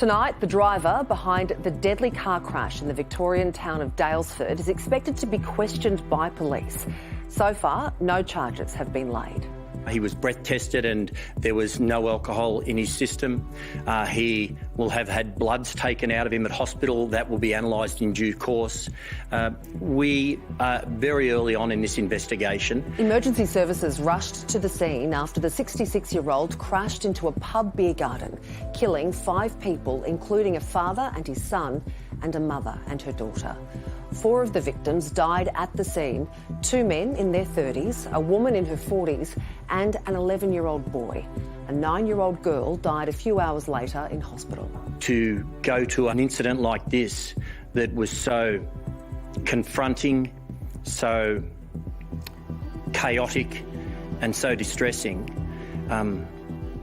Tonight, the driver behind the deadly car crash in the Victorian town of Daylesford is expected to be questioned by police. So far, no charges have been laid. He was breath tested and there was no alcohol in his system. He will have had bloods taken out of him at hospital. That will be analysed in due course. We are very early on in this investigation. Emergency services rushed to the scene after the 66-year-old crashed into a pub beer garden, killing 5 people, including a father and his son and a mother and her daughter. 4 of the victims died at the scene, 2 men in their 30s, a woman in her 40s and an 11-year-old boy. A 9-year-old girl died a few hours later in hospital. To go to an incident like this that was so confronting, so chaotic and so distressing,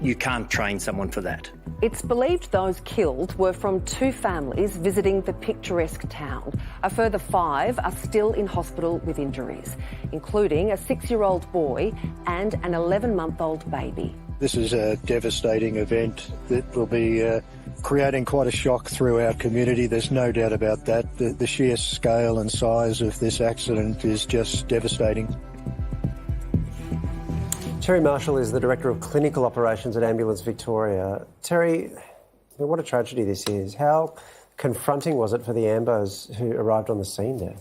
you can't train someone for that. It's believed those killed were from 2 families visiting the picturesque town. A further 5 are still in hospital with injuries, including a 6-year-old boy and an 11-month-old baby. This is a devastating event that will be creating quite a shock through our community. There's no doubt about that. The sheer scale and size of this accident is just devastating. Terry Marshall is the Director of Clinical Operations at Ambulance Victoria. Terry, what a tragedy this is. How confronting was it for the Ambos who arrived on the scene there?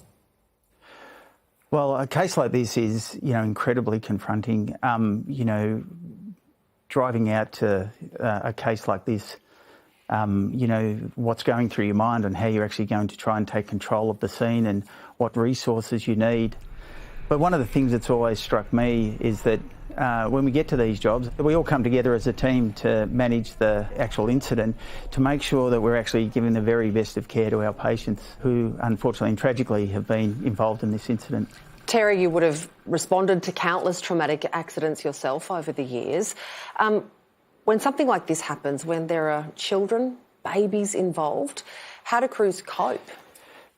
Well, a case like this is, incredibly confronting. Driving out to a case like this, what's going through your mind and how you're actually going to try and take control of the scene and what resources you need. But one of the things that's always struck me is that when we get to these jobs, we all come together as a team to manage the actual incident to make sure that we're actually giving the very best of care to our patients who, unfortunately and tragically, have been involved in this incident. Terry, you would have responded to countless traumatic accidents yourself over the years. When something like this happens, when there are children, babies involved, how do crews cope?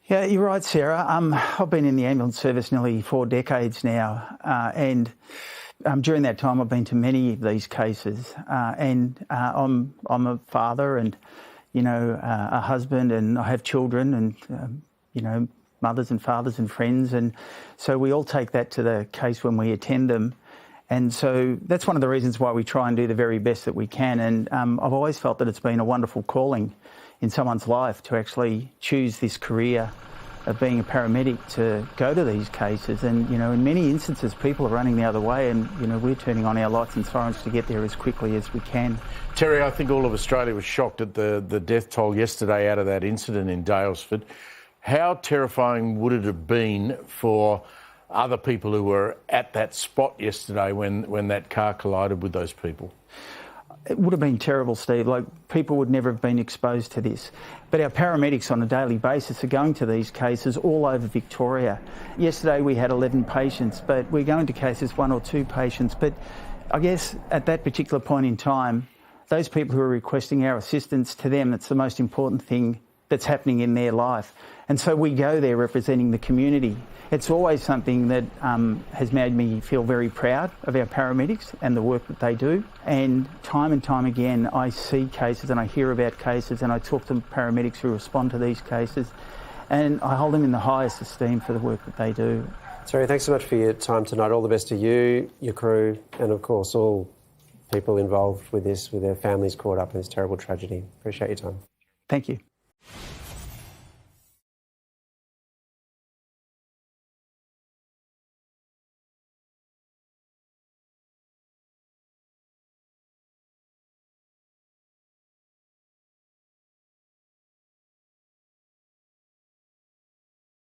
Yeah, you're right, Sarah. I've been in the ambulance service nearly 4 decades now, and during that time I've been to many of these cases, and I'm a father and, a husband, and I have children and, mothers and fathers and friends, and so we all take that to the case when we attend them. And so that's one of the reasons why we try and do the very best that we can. And I've always felt that it's been a wonderful calling in someone's life to actually choose this career of being a paramedic to go to these cases. And, in many instances, people are running the other way and, we're turning on our lights and sirens to get there as quickly as we can. Terry, I think all of Australia was shocked at the death toll yesterday out of that incident in Daylesford. How terrifying would it have been for other people who were at that spot yesterday when that car collided with those people? It would have been terrible, Steve. People would never have been exposed to this. But our paramedics on a daily basis are going to these cases all over Victoria. Yesterday we had 11 patients, but we're going to cases 1 or 2 patients. But I guess at that particular point in time, those people who are requesting our assistance, to them, it's the most important thing that's happening in their life. And so we go there representing the community. It's always something that has made me feel very proud of our paramedics and the work that they do. And time again, I see cases and I hear about cases and I talk to paramedics who respond to these cases, and I hold them in the highest esteem for the work that they do. Terry, thanks so much for your time tonight. All the best to you, your crew, and of course all people involved with this, with their families caught up in this terrible tragedy. Appreciate your time. Thank you.